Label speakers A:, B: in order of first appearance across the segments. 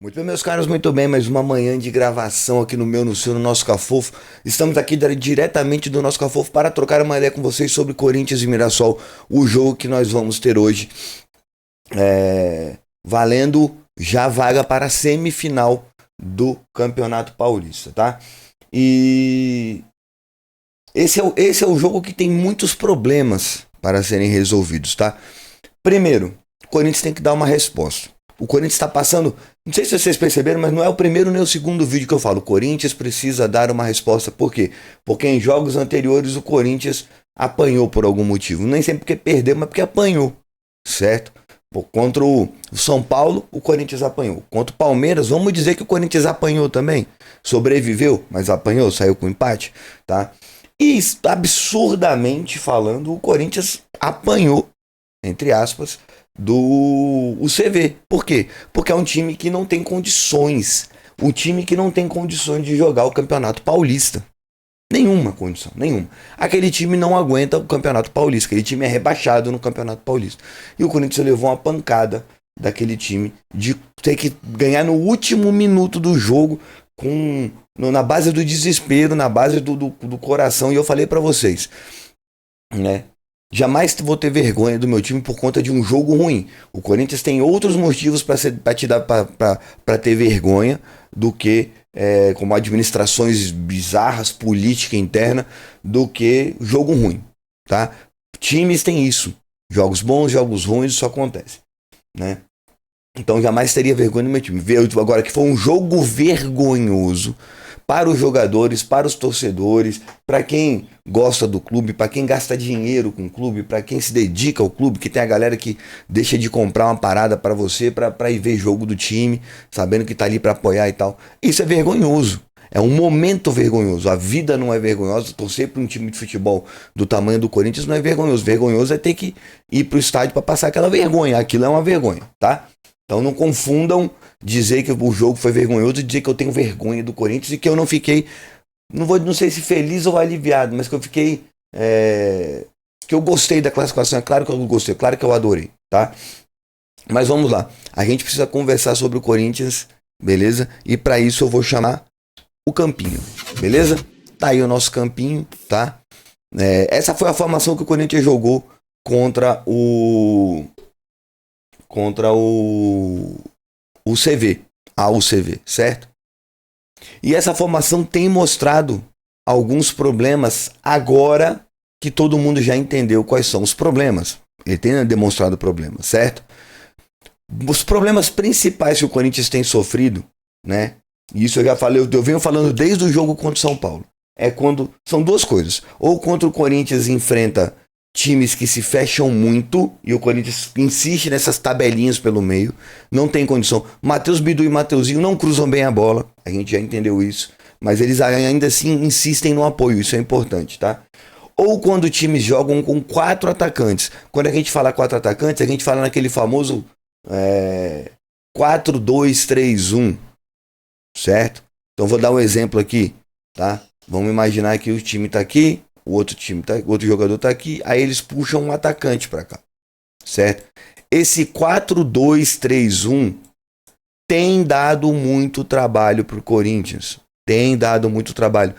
A: Muito bem, meus caros, muito bem. Mais uma manhã de gravação aqui no meu, no seu, no nosso Cafofo. Estamos aqui diretamente do nosso Cafofo para trocar uma ideia com vocês sobre Corinthians e Mirassol, o jogo que nós vamos ter hoje, valendo já vaga para a semifinal do Campeonato Paulista, tá? E esse é o jogo que tem muitos problemas para serem resolvidos, tá? Primeiro, o Corinthians tem que dar uma resposta. O Corinthians está passando, não sei se vocês perceberam, mas não é o primeiro nem o segundo vídeo que eu falo. O Corinthians precisa dar uma resposta. Por quê? Porque em jogos anteriores o Corinthians apanhou por algum motivo. Nem sempre porque perdeu, mas porque apanhou, certo? Contra o São Paulo, o Corinthians apanhou. Contra o Palmeiras, vamos dizer que o Corinthians apanhou também. Sobreviveu, mas apanhou, saiu com empate, tá? E absurdamente falando, o Corinthians apanhou, entre aspas, do CV. Por quê? Porque é um time que não tem condições. Um time que não tem condições de jogar o Campeonato Paulista. Nenhuma condição, nenhuma. Aquele time não aguenta o Campeonato Paulista. Aquele time é rebaixado no Campeonato Paulista. E o Corinthians levou uma pancada daquele time de ter que ganhar no último minuto do jogo na base do desespero, na base do coração. E eu falei pra vocês, né? Jamais vou ter vergonha do meu time por conta de um jogo ruim. O Corinthians tem outros motivos para te dar para ter vergonha do que como administrações bizarras, política interna, do que jogo ruim, tá? Times têm isso. Jogos bons, jogos ruins, isso acontece, né? Então jamais teria vergonha do meu time. Agora que foi um jogo vergonhoso para os jogadores, para os torcedores, para quem gosta do clube, para quem gasta dinheiro com o clube, para quem se dedica ao clube, que tem a galera que deixa de comprar uma parada para você, para ir ver jogo do time, sabendo que tá ali para apoiar e tal. Isso é vergonhoso. É um momento vergonhoso. A vida não é vergonhosa. Torcer para um time de futebol do tamanho do Corinthians não é vergonhoso. Vergonhoso é ter que ir pro estádio para passar aquela vergonha. Aquilo é uma vergonha, tá? Então não confundam dizer que o jogo foi vergonhoso e dizer que eu tenho vergonha do Corinthians e que eu não fiquei, não sei se feliz ou aliviado, mas que eu fiquei, que eu gostei da classificação. É claro que eu gostei, claro que eu adorei, tá? Mas vamos lá, a gente precisa conversar sobre o Corinthians, beleza? E para isso eu vou chamar o campinho, beleza? Tá aí o nosso campinho, tá? Essa foi a formação que o Corinthians jogou contra o CV, a UCV, certo? E essa formação tem mostrado alguns problemas agora que todo mundo já entendeu quais são os problemas. Ele tem demonstrado problemas, certo? Os problemas principais que o Corinthians tem sofrido, né? E isso eu já falei, eu venho falando desde o jogo contra o São Paulo. São duas coisas. Ou contra o Corinthians enfrenta times que se fecham muito e o Corinthians insiste nessas tabelinhas pelo meio, não tem condição. Matheus Bidu e Mateuzinho não cruzam bem a bola, a gente já entendeu isso, mas eles ainda assim insistem no apoio, isso é importante, tá? Ou quando times jogam com 4 atacantes. Quando a gente fala 4 atacantes, a gente fala naquele famoso 4-2-3-1, certo? Então vou dar um exemplo aqui, tá? Vamos imaginar que o time tá aqui, o outro jogador tá aqui, aí eles puxam um atacante para cá, certo? Esse 4-2-3-1 tem dado muito trabalho pro Corinthians, tem dado muito trabalho.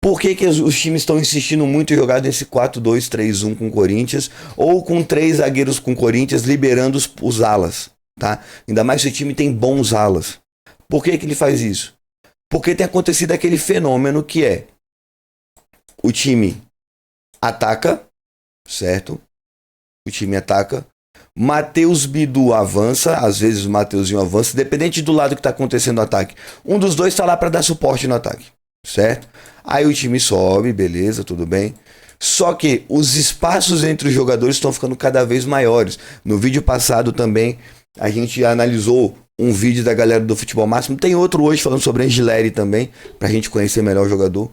A: Por que os times estão insistindo muito em jogar nesse 4-2-3-1 com o Corinthians, ou com 3 zagueiros com o Corinthians, liberando os alas, tá? Ainda mais se o time tem bons alas. Por que ele faz isso? Porque tem acontecido aquele fenômeno que é o time ataca, certo? O time ataca. Matheus Bidu avança, às vezes o Mateuzinho avança, dependente do lado que está acontecendo o ataque. Um dos dois está lá para dar suporte no ataque, certo? Aí o time sobe, beleza, tudo bem. Só que os espaços entre os jogadores estão ficando cada vez maiores. No vídeo passado também a gente analisou um vídeo da galera do Futebol Máximo. Tem outro hoje falando sobre Angileri também, para a gente conhecer melhor o jogador.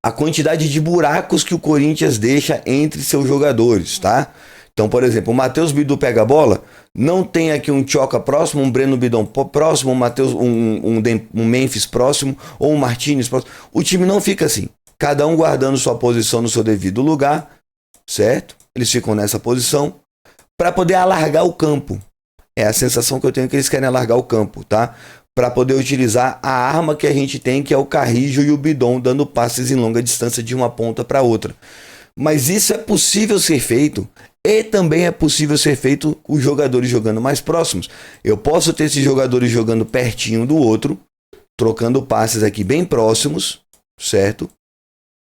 A: A quantidade de buracos que o Corinthians deixa entre seus jogadores, tá? Então, por exemplo, o Matheus Bidu pega a bola, não tem aqui um Tchoca próximo, um Breno Bidon próximo, um Memphis próximo, ou um Martínez próximo. O time não fica assim. Cada um guardando sua posição no seu devido lugar, certo? Eles ficam nessa posição para poder alargar o campo. É a sensação que eu tenho que eles querem alargar o campo, tá? Para poder utilizar a arma que a gente tem, que é o Carrijo e o Bidon, dando passes em longa distância de uma ponta para outra. Mas isso é possível ser feito, e também é possível ser feito os jogadores jogando mais próximos. Eu posso ter esses jogadores jogando pertinho do outro, trocando passes aqui bem próximos, certo?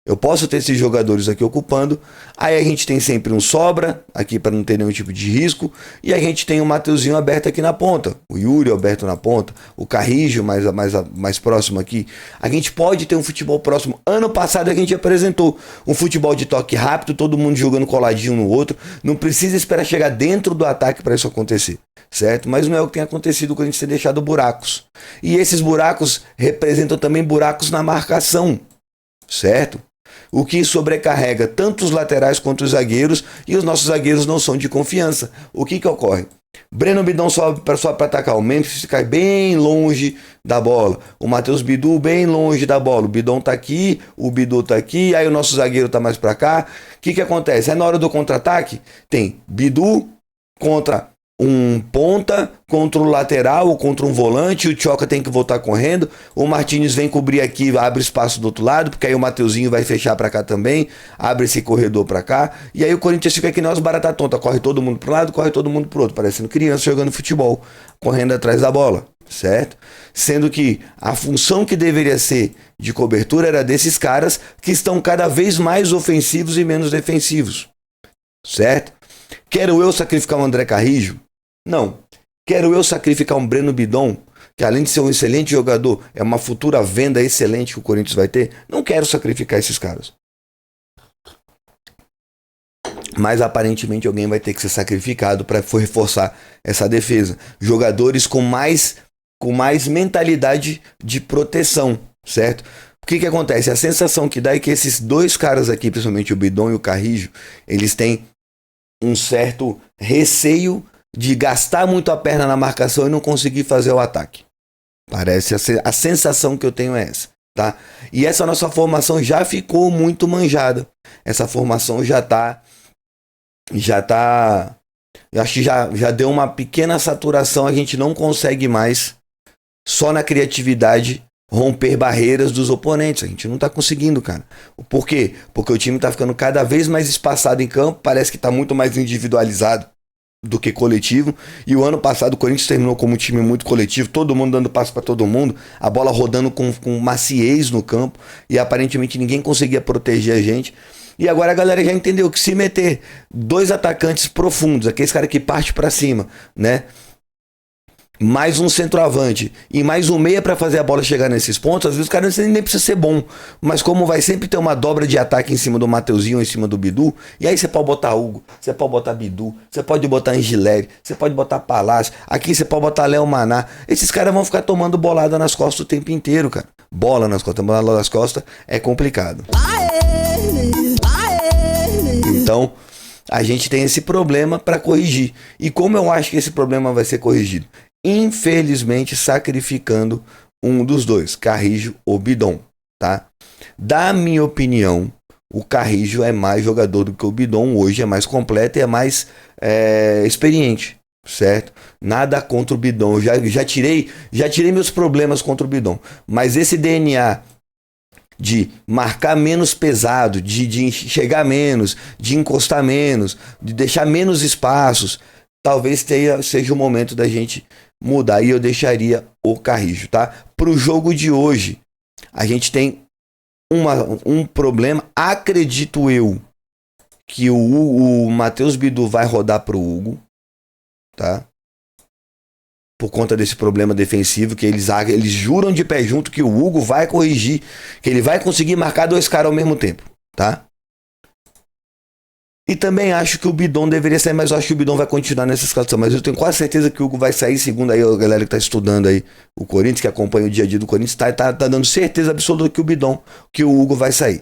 A: Eu posso ter esses jogadores aqui ocupando. Aí a gente tem sempre um sobra aqui para não ter nenhum tipo de risco. E a gente tem o Mateuzinho aberto aqui na ponta. O Yuri aberto na ponta. O Carrijo mais próximo aqui. A gente pode ter um futebol próximo. Ano passado a gente apresentou um futebol de toque rápido. Todo mundo jogando coladinho no outro. Não precisa esperar chegar dentro do ataque para isso acontecer. Certo? Mas não é o que tem acontecido com a gente ter deixado buracos. E esses buracos representam também buracos na marcação. Certo? O que sobrecarrega tanto os laterais quanto os zagueiros, e os nossos zagueiros não são de confiança. O que ocorre? Breno Bidon sobe só para atacar, o Memphis cai bem longe da bola, o Matheus Bidu bem longe da bola, o Bidon tá aqui, o Bidu tá aqui, aí o nosso zagueiro tá mais para cá. O que acontece? É na hora do contra-ataque, tem Bidu contra um ponta, contra o lateral ou contra um volante, o Tchoca tem que voltar correndo, o Martínez vem cobrir aqui, abre espaço do outro lado, porque aí o Mateuzinho vai fechar para cá também, abre esse corredor para cá, e aí o Corinthians fica aqui nós barata tonta, corre todo mundo para um lado, corre todo mundo para outro, parecendo criança jogando futebol, correndo atrás da bola, certo? Sendo que a função que deveria ser de cobertura era desses caras que estão cada vez mais ofensivos e menos defensivos, certo? Quero eu sacrificar o André Carrijo? Não. Quero eu sacrificar um Breno Bidon, que além de ser um excelente jogador, é uma futura venda excelente que o Corinthians vai ter? Não quero sacrificar esses caras. Mas aparentemente alguém vai ter que ser sacrificado para reforçar essa defesa. Jogadores com mais mentalidade de proteção, certo? O que acontece? A sensação que dá é que esses dois caras aqui, principalmente o Bidon e o Carrijo, eles têm um certo receio de gastar muito a perna na marcação e não conseguir fazer o ataque. Parece a sensação que eu tenho é essa, tá? E essa nossa formação já ficou muito manjada. Essa formação já tá, eu acho que já deu uma pequena saturação, a gente não consegue mais só na criatividade romper barreiras dos oponentes. A gente não tá conseguindo, cara. Por quê? Porque o time tá ficando cada vez mais espaçado em campo, parece que tá muito mais individualizado do que coletivo. E o ano passado o Corinthians terminou como um time muito coletivo, todo mundo dando passo para todo mundo, a bola rodando com maciez no campo, e aparentemente ninguém conseguia proteger a gente. E agora a galera já entendeu que se meter dois atacantes profundos, aqueles caras que parte para cima, né? Mais um centroavante e mais um meia para fazer a bola chegar nesses pontos, às vezes o cara nem precisa ser bom, mas como vai sempre ter uma dobra de ataque em cima do Mateuzinho, em cima do Bidu, e aí você pode botar Hugo, você pode botar Bidu, você pode botar Angileri, você pode botar Palácio, aqui você pode botar Léo Maná, esses caras vão ficar tomando bolada nas costas o tempo inteiro, cara. Bola nas costas, bola nas costas é complicado. Então a gente tem esse problema para corrigir. E como eu acho que esse problema vai ser corrigido? Infelizmente sacrificando um dos dois, Carrijo ou Bidon, tá? Da minha opinião, o Carrijo é mais jogador do que o Bidon, hoje é mais completo e é mais experiente, certo? Nada contra o Bidon, já tirei meus problemas contra o Bidon, mas esse DNA de marcar menos pesado, de chegar menos, de encostar menos, de deixar menos espaços, talvez seja o momento da gente mudar, e eu deixaria o Carrijo, tá? Pro jogo de hoje, a gente tem um problema, acredito eu, que o Matheus Bidu vai rodar pro Hugo, tá? Por conta desse problema defensivo, que eles juram de pé junto que o Hugo vai corrigir, que ele vai conseguir marcar dois caras ao mesmo tempo, tá? E também acho que o Bidon deveria sair, mas eu acho que o Bidon vai continuar nessa escalação. Mas eu tenho quase certeza que o Hugo vai sair, segundo aí a galera que tá estudando aí o Corinthians, que acompanha o dia a dia do Corinthians, tá dando certeza absoluta que o Hugo vai sair.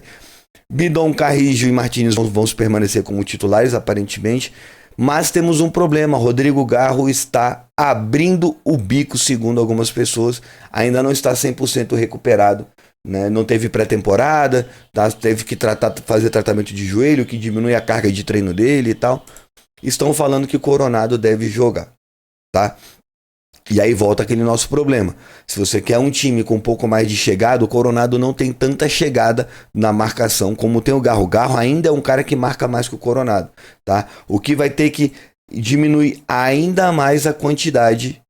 A: Bidon, Carrijo e Martínez vão permanecer como titulares, aparentemente. Mas temos um problema, Rodrigo Garro está abrindo o bico, segundo algumas pessoas, ainda não está 100% recuperado, né? Não teve pré-temporada, tá? Teve que fazer tratamento de joelho, que diminui a carga de treino dele e tal. Estão falando que o Coronado deve jogar. tá? E aí volta aquele nosso problema. Se você quer um time com um pouco mais de chegada, o Coronado não tem tanta chegada na marcação como tem o Garro. O Garro ainda é um cara que marca mais que o Coronado, tá? O que vai ter que diminuir ainda mais a quantidade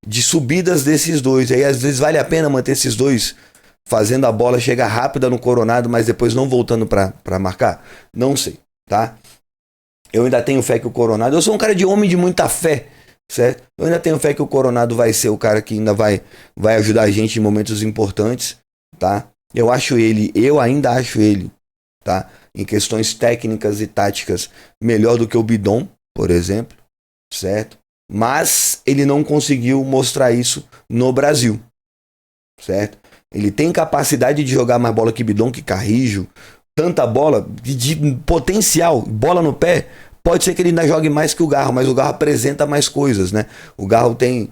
A: de subidas desses dois. Aí às vezes vale a pena manter esses dois fazendo a bola chegar rápida no Coronado, mas depois não voltando pra marcar? Não sei, tá? Eu ainda tenho fé que o Coronado... Eu sou um cara de homem de muita fé, certo? Eu ainda tenho fé que o Coronado vai ser o cara que ainda vai ajudar a gente em momentos importantes, tá? Eu ainda acho ele, tá? Em questões técnicas e táticas, melhor do que o Bidon, por exemplo, certo? Mas ele não conseguiu mostrar isso no Brasil, certo? Ele tem capacidade de jogar mais bola que Bidon, que Carrijo, tanta bola, de potencial, bola no pé. Pode ser que ele ainda jogue mais que o Garro, mas o Garro apresenta mais coisas, né? O Garro tem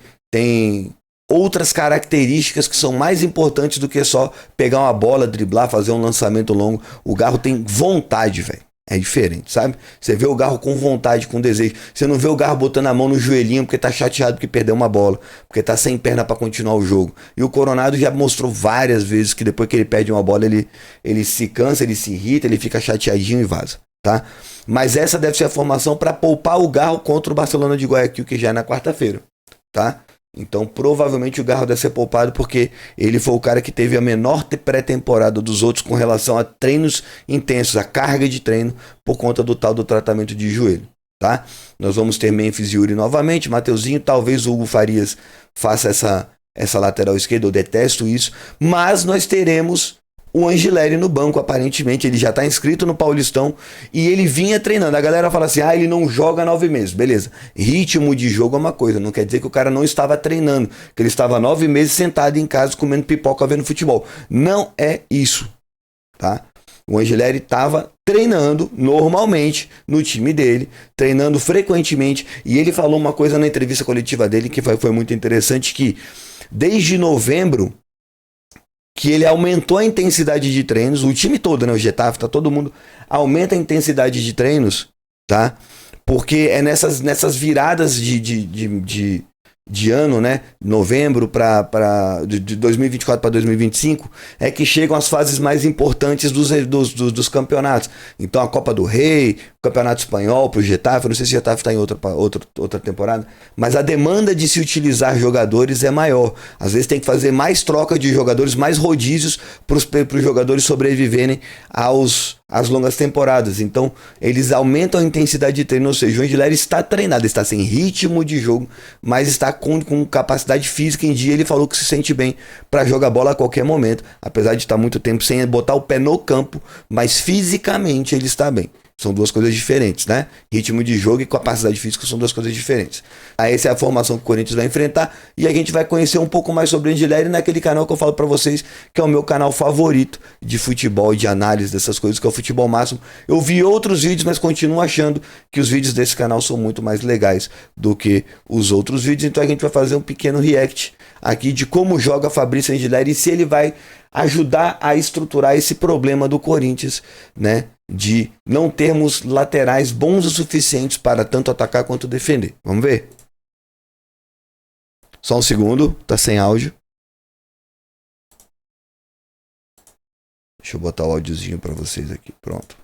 A: outras características que são mais importantes do que só pegar uma bola, driblar, fazer um lançamento longo. O Garro tem vontade, velho. É diferente, sabe? Você vê o Garro com vontade, com desejo. Você não vê o Garro botando a mão no joelhinho porque tá chateado porque perdeu uma bola, porque tá sem perna para continuar o jogo. E o Coronado já mostrou várias vezes que depois que ele perde uma bola, ele se cansa, ele se irrita, ele fica chateadinho e vaza, tá? Mas essa deve ser a formação para poupar o Garro contra o Barcelona de Guayaquil, que já é na quarta-feira, tá? Então provavelmente o Garro deve ser poupado porque ele foi o cara que teve a menor pré-temporada dos outros com relação a treinos intensos, a carga de treino por conta do tal do tratamento de joelho, tá? Nós vamos ter Memphis e Yuri novamente, Mateuzinho, talvez o Hugo Farias faça essa lateral esquerda, eu detesto isso, mas nós teremos o Angileri no banco, aparentemente, ele já está inscrito no Paulistão e ele vinha treinando. A galera fala assim, ele não joga há 9 meses. Beleza, ritmo de jogo é uma coisa, não quer dizer que o cara não estava treinando, que ele estava 9 meses sentado em casa comendo pipoca vendo futebol. Não é isso, tá? O Angileri estava treinando normalmente no time dele, treinando frequentemente, e ele falou uma coisa na entrevista coletiva dele que foi muito interessante, que desde novembro que ele aumentou a intensidade de treinos, o time todo, né, o Getafe, tá todo mundo, aumenta a intensidade de treinos, tá? Porque é nessas viradas de ano, né, novembro de 2024 para 2025, é que chegam as fases mais importantes dos campeonatos. Então a Copa do Rei, o Campeonato Espanhol pro Getafe, não sei se o Getafe está em outra temporada, mas a demanda de se utilizar jogadores é maior. Às vezes tem que fazer mais troca de jogadores, mais rodízios para os jogadores sobreviverem às longas temporadas. Então eles aumentam a intensidade de treino, ou seja, o Angileri está treinado, está sem ritmo de jogo, mas está com capacidade física em dia. Ele falou que se sente bem para jogar bola a qualquer momento, apesar de estar muito tempo sem botar o pé no campo, mas fisicamente ele está bem. São duas coisas diferentes, né? Ritmo de jogo e capacidade física são duas coisas diferentes. Aí essa é a formação que o Corinthians vai enfrentar e a gente vai conhecer um pouco mais sobre o Angileri naquele canal que eu falo pra vocês, que é o meu canal favorito de futebol e de análise dessas coisas, que é o Futebol Máximo. Eu vi outros vídeos, mas continuo achando que os vídeos desse canal são muito mais legais do que os outros vídeos. Então a gente vai fazer um pequeno react aqui de como joga Fabrício Angileri e se ele vai ajudar a estruturar esse problema do Corinthians, né? De não termos laterais bons o suficientes para tanto atacar quanto defender. Vamos ver? Só um segundo, tá sem áudio. Deixa eu botar o áudiozinho para vocês aqui, pronto.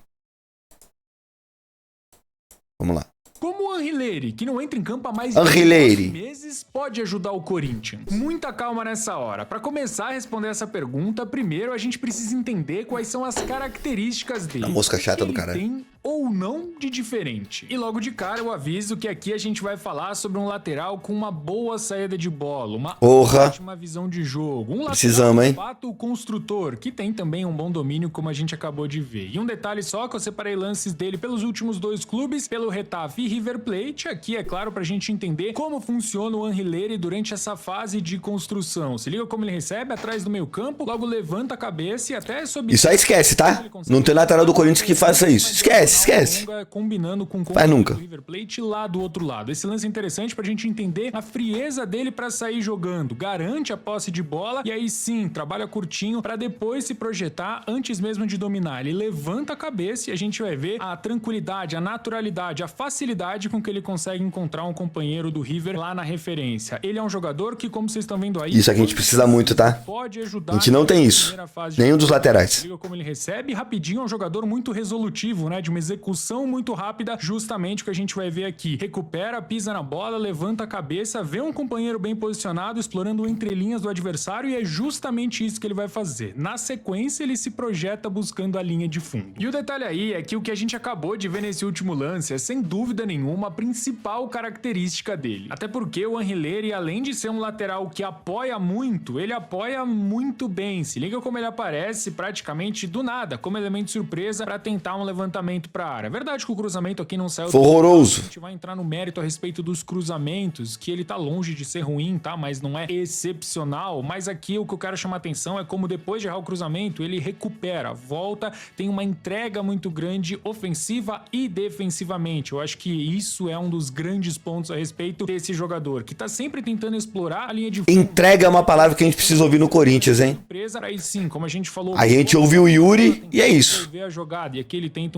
A: Vamos lá.
B: Como o Angileri, que não entra em campo há mais
A: de 9
B: meses, pode ajudar o Corinthians? Muita calma nessa hora. Para começar a responder essa pergunta, primeiro a gente precisa entender quais são as características dele.
A: A mosca chata do caralho.
B: Tem ou não de diferente. E logo de cara eu aviso que aqui a gente vai falar sobre um lateral com uma boa saída de bola, uma ótima visão de jogo, um lateral de fato construtor, que tem também um bom domínio, como a gente acabou de ver. E um detalhe só, que eu separei lances dele pelos últimos 2 clubes, pelo Getafe e River Plate, aqui é claro pra gente entender como funciona o Angileri durante essa fase de construção. Se liga como ele recebe atrás do meio campo, logo levanta a cabeça e até sob...
A: Isso aí esquece, tá? Não tem lateral do Corinthians que faça isso. Esquece. esquece.
B: Combinando com
A: Faz nunca.
B: O River Plate lá do outro lado. Esse lance é interessante pra gente entender a frieza dele pra sair jogando. Garante a posse de bola e aí sim, trabalha curtinho pra depois se projetar antes mesmo de dominar. Ele levanta a cabeça e a gente vai ver a tranquilidade, a naturalidade, a facilidade com que ele consegue encontrar um companheiro do River lá na referência. Ele é um jogador que, como vocês estão vendo aí...
A: Isso a gente precisa muito, tá?
B: Pode ajudar.
A: A gente não tem isso. Nenhum dos laterais.
B: Liga como ele recebe rapidinho, é um jogador muito resolutivo, né? De uma execução muito rápida, justamente o que a gente vai ver aqui. Recupera, pisa na bola, levanta a cabeça, vê um companheiro bem posicionado, explorando entrelinhas do adversário e é justamente isso que ele vai fazer. Na sequência, ele se projeta buscando a linha de fundo. E o detalhe aí é que o que a gente acabou de ver nesse último lance é, sem dúvida nenhuma, a principal característica dele. Até porque o Anrileri, além de ser um lateral que apoia muito, ele apoia muito bem. Se liga como ele aparece praticamente do nada, como elemento de surpresa para tentar um levantamento para a área. É verdade que o cruzamento aqui não saiu...
A: Foi horroroso.
B: A gente vai entrar no mérito a respeito dos cruzamentos, que ele tá longe de ser ruim, tá? Mas não é excepcional. Mas aqui o que eu quero chamar atenção é como depois de errar o cruzamento, ele recupera, volta, tem uma entrega muito grande ofensiva e defensivamente. Eu acho que isso é um dos grandes pontos a respeito desse jogador, que tá sempre tentando explorar a linha de fundo.
A: Entrega é uma palavra que a gente precisa ouvir no Corinthians, hein?
B: Aí sim, como a gente falou...
A: A gente ouviu o Yuri e é isso.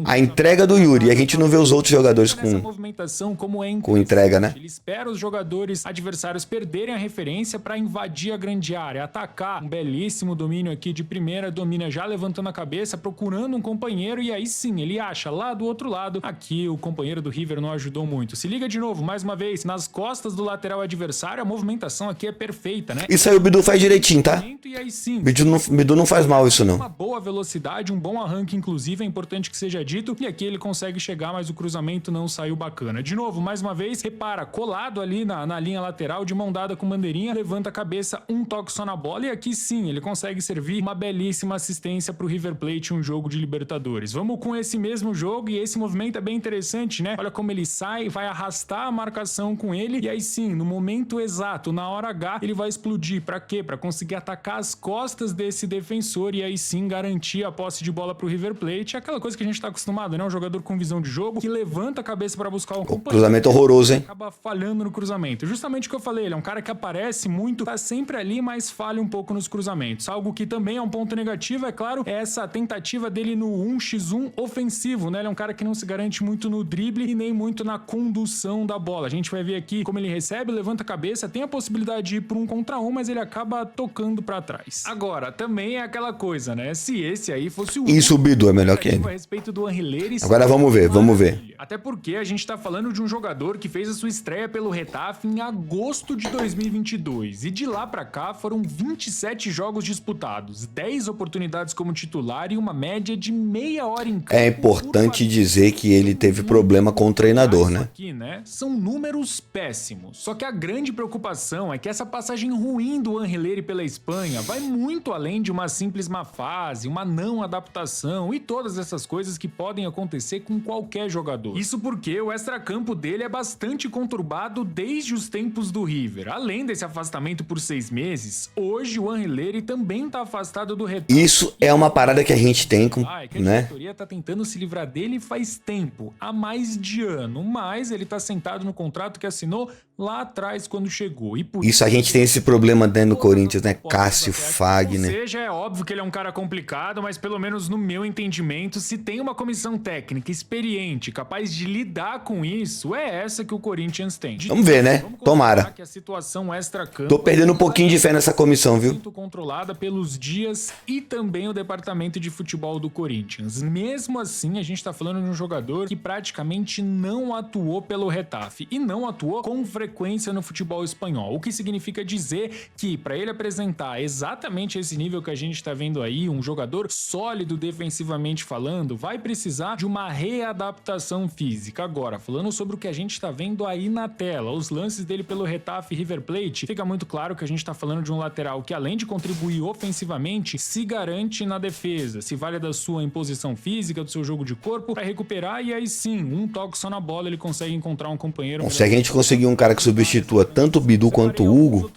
A: A entrega do Yuri, e a gente não vê os outros jogadores com entrega, né?
B: Ele espera os jogadores adversários perderem a referência para invadir a grande área, atacar. Um belíssimo domínio aqui de primeira, domina já levantando a cabeça, procurando um companheiro, e aí sim, ele acha lá do outro lado. Aqui o companheiro do River não ajudou muito. Se liga de novo, mais uma vez, nas costas do lateral adversário, a movimentação aqui é perfeita, né?
A: Isso aí o Bidu faz direitinho, tá?
B: E aí sim,
A: Bidu não faz mal isso não.
B: Uma boa velocidade, um bom arranque, inclusive, é importante que seja dito, e aqui ele consegue chegar, mas o cruzamento não saiu bacana. De novo, mais uma vez, repara, colado ali na linha lateral, de mão dada com bandeirinha, levanta a cabeça, um toque só na bola, e aqui sim, ele consegue servir uma belíssima assistência pro River Plate, um jogo de Libertadores. Vamos com esse mesmo jogo, e esse movimento é bem interessante, né? Olha como ele sai, vai arrastar a marcação com ele, e aí sim, no momento exato, na hora H, ele vai explodir. Pra quê? Pra conseguir atacar as costas desse defensor, e aí sim, garantir a posse de bola pro River Plate. É aquela coisa que a gente tá acostumado, né? Um jogador com visão de jogo, que levanta a cabeça pra buscar um companheiro.
A: Cruzamento horroroso, hein?
B: Acaba falhando no cruzamento. Justamente o que eu falei, ele é um cara que aparece muito, tá sempre ali, mas falha um pouco nos cruzamentos. Algo que também é um ponto negativo, é claro, é essa tentativa dele no 1x1 ofensivo, né? Ele é um cara que não se garante muito no drible e nem muito na condução da bola. A gente vai ver aqui como ele recebe, levanta a cabeça, tem a possibilidade de ir por 1 contra 1, mas ele acaba tocando pra trás. Agora, também é aquela coisa, né? Se esse aí fosse o...
A: Isso, o Bidu é melhor que ele.
B: A respeito do Anrileri,
A: agora vamos ver.
B: Até porque a gente tá falando de um jogador que fez a sua estreia pelo Retafe em agosto de 2022. E de lá pra cá foram 27 jogos disputados, 10 oportunidades como titular e uma média de meia hora em campo.
A: É importante dizer que ele teve problema com o treinador, né?
B: Aqui, né? São números péssimos. Só que a grande preocupação é que essa passagem ruim do Anrileri pela Espanha vai muito além de uma simples má fase, uma não adaptação e todas essas coisas que podem acontecer com qualquer jogador. Isso porque o extracampo dele é bastante conturbado desde os tempos do River. Além desse afastamento por 6 meses, hoje o Anrileri também tá afastado do retorno.
A: Isso é uma parada que a gente tem com,
B: né? A diretoria tá tentando se livrar dele faz tempo, há mais de ano, mas ele tá sentado no contrato que assinou lá atrás quando chegou. E por
A: isso a gente tem esse problema dentro do Corinthians, né? Cássio, Fagner.
B: Ou seja, é óbvio que ele é um cara complicado, mas pelo menos no meu entendimento, se tem uma comissão técnica experiente, capaz de lidar com isso, é essa que o Corinthians tem.
A: Vamos ver, né? Tomara.
B: Que a situação extra-campo
A: tô perdendo um pouquinho de fé nessa comissão, viu?
B: Muito controlada pelos Dias e também o departamento de futebol do Corinthians. Mesmo assim, a gente tá falando de um jogador que praticamente não atuou pelo Retafe e não atuou com frequência no futebol espanhol, o que significa dizer que para ele apresentar exatamente esse nível que a gente tá vendo aí, um jogador sólido defensivamente falando, vai precisar de uma readaptação física. Agora, falando sobre o que a gente tá vendo aí na tela, os lances dele pelo Retafe e River Plate, fica muito claro que a gente tá falando de um lateral que, além de contribuir ofensivamente, se garante na defesa, se vale da sua imposição física, do seu jogo de corpo para recuperar, e aí sim, um toque só na bola ele consegue encontrar um companheiro.
A: Se a gente conseguir um cara que substitua tanto o Bidu quanto o Hugo,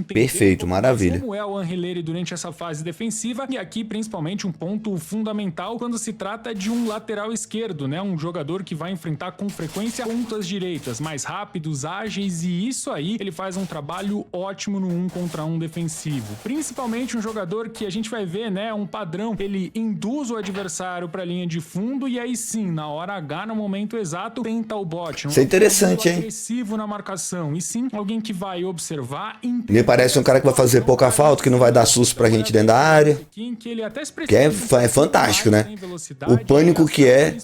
A: perfeito, maravilha.
B: Como é o Anrileri durante essa fase defensiva, e aqui principalmente um ponto fundamental quando se trata de um um lateral esquerdo, né? Um jogador que vai enfrentar com frequência pontas direitas, mais rápidos, ágeis, e isso aí ele faz um trabalho ótimo no 1 contra 1 defensivo. Principalmente um jogador que a gente vai ver, né? Um padrão, ele induz o adversário para a linha de fundo e aí sim, na hora H, no momento exato, tenta o bote.
A: Isso é interessante, hein?
B: Agressivo na marcação, e sim, alguém que vai observar.
A: Me parece um cara que vai fazer pouca falta, que não vai dar susto pra gente dentro da área. Que é fantástico, né? O pânico que é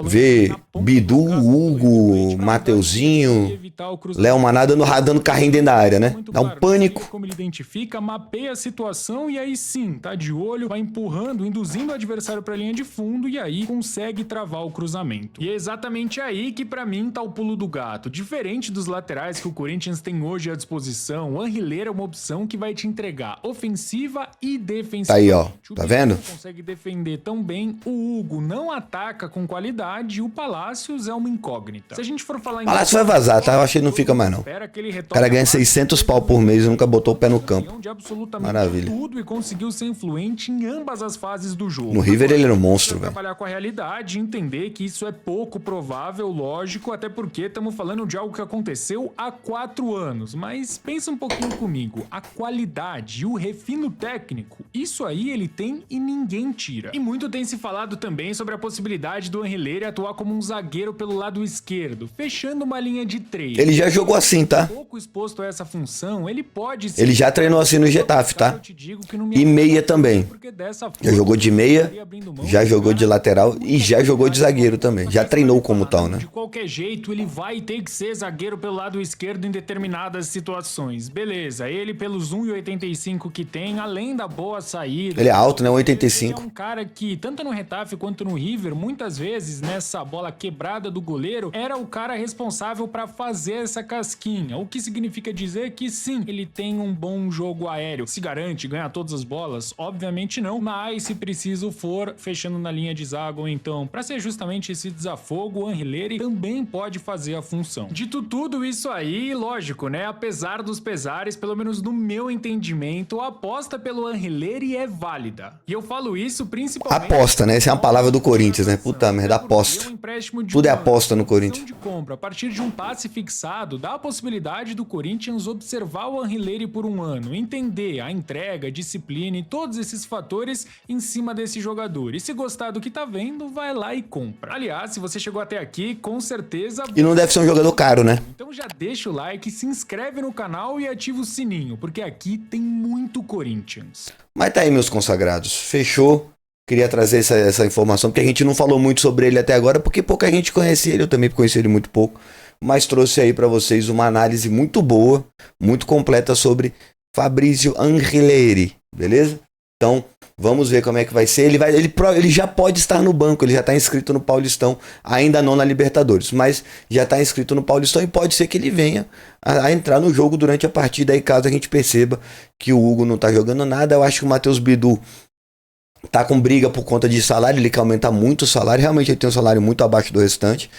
A: ver Bidu, Hugo, Mateuzinho, Léo Maná dando carrinho dentro da área, né? Dá um pânico.
B: Como ele identifica, mapeia a situação e aí sim, tá de olho, vai empurrando, induzindo o adversário pra linha de fundo e aí consegue travar o cruzamento. E é exatamente aí que pra mim tá o pulo do gato. Diferente dos laterais que o Corinthians tem hoje à disposição, o Anrileiro é uma opção que vai te entregar ofensiva e defensiva.
A: Tá aí, ó. Tá vendo?
B: Consegue defender tão bem, o Hugo não ataca com qualidade e o Palácios é uma incógnita. Se a gente for falar em
A: Palácio vai vazar, tá? Eu acho que ele não fica mais não. O cara ganha 600 pau por mês e nunca botou o pé no campo. Maravilha.
B: Tudo e conseguiu ser influente em ambas as fases do jogo.
A: No River ele era um monstro, velho.
B: Trabalhar com a realidade, entender que isso é pouco provável, lógico, até porque estamos falando de algo que aconteceu há 4 anos. Mas pensa um pouquinho comigo, a qualidade e o refino técnico, isso aí ele tem e ninguém tira. E muito tem se falado também sobre a possibilidade do Anrileiro atuar como um zagueiro pelo lado esquerdo, fechando uma linha de 3.
A: Ele já jogou assim, tá?
B: Pouco exposto a essa função, ele pode...
A: Ele já treinou assim no Getafe, tá? E meia também. Já jogou de meia, já jogou de lateral e já jogou de zagueiro também. Já treinou como tal, né?
B: De qualquer jeito, ele vai ter que ser zagueiro pelo lado esquerdo em determinadas situações. Beleza, ele pelos 1,85 que tem, além da boa saída...
A: Ele é alto, né? 1,85.
B: Ele é um cara que, tanto no Getafe quanto no River, muitas vezes, nessa bola quebrada do goleiro, era o cara responsável para fazer essa casquinha. O que significa dizer que, sim, ele tem um bom jogo aéreo. Se garante ganhar todas as bolas? Obviamente não, mas se preciso for, fechando na linha de zaga ou então, para ser justamente esse desafogo, o Anrileiro também pode fazer a função. Dito tudo isso aí, lógico, né? Apesar dos pesares, pelo menos no meu entendimento, a aposta pelo Anrileiro é válida. E eu falo isso principalmente...
A: Aposta, né? Essa é uma palavra do Corinthians, né? Puta merda, aposta. Tudo é aposta no Corinthians.
B: De compra, a partir de um passe fixado, dá a possibilidade do Corinthians observar o Anrileiro por um ano, entender a entrega, a disciplina e todos esses fatores em cima desse jogador. E se gostar do que tá vendo, vai lá e compra. Aliás, se você chegou até aqui, com certeza...
A: E não deve ser um jogador caro, né?
B: Então já deixa o like, se inscreve no canal e ativa o sininho, porque aqui tem muito Corinthians.
A: Mas tá aí, meus consagrados. Fechou. Queria trazer essa informação, porque a gente não falou muito sobre ele até agora, porque pouca gente conhece ele, eu também conheci ele muito pouco. Mas trouxe aí pra vocês uma análise muito boa, muito completa sobre Fabrício Anrileiro, beleza? Então, vamos ver como é que vai ser. Ele já pode estar no banco, ele já está inscrito no Paulistão, ainda não na Libertadores, mas já está inscrito no Paulistão e pode ser que ele venha a entrar no jogo durante a partida, aí caso a gente perceba que o Hugo não está jogando nada. Eu acho que o Matheus Bidu tá com briga por conta de salário, ele quer aumentar muito o salário, realmente ele tem um salário muito abaixo do restante,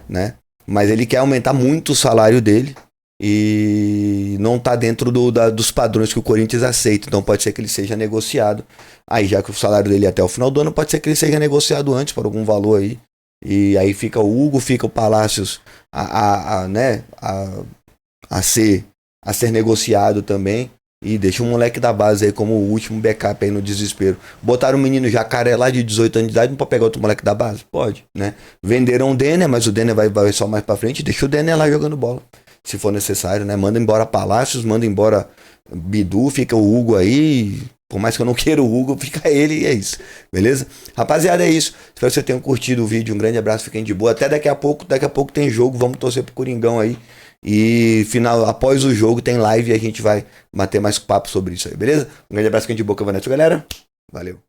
A: né? Mas ele quer aumentar muito o salário dele e não tá dentro dos padrões que o Corinthians aceita, então pode ser que ele seja negociado. Aí já que o salário dele é até o final do ano, pode ser que ele seja negociado antes por algum valor aí. E aí fica o Hugo, fica o Palácios a ser negociado também. E deixa o moleque da base aí como o último backup aí no desespero. Botaram um menino jacaré lá de 18 anos de idade, não pode pegar outro moleque da base? Pode, né? Venderam o Denner, mas o Denner vai só mais pra frente. Deixa o Denner lá jogando bola, se for necessário, né? Manda embora Palácios, manda embora Bidu, fica o Hugo aí. Por mais que eu não queira o Hugo, fica ele e é isso. Beleza? Rapaziada, é isso. Espero que vocês tenham curtido o vídeo. Um grande abraço, fiquem de boa. Até daqui a pouco tem jogo. Vamos torcer pro Coringão aí. E após o jogo tem live e a gente vai bater mais papo sobre isso aí, beleza? Um grande abraço, fiquem de boa, Vanessa, galera. Valeu.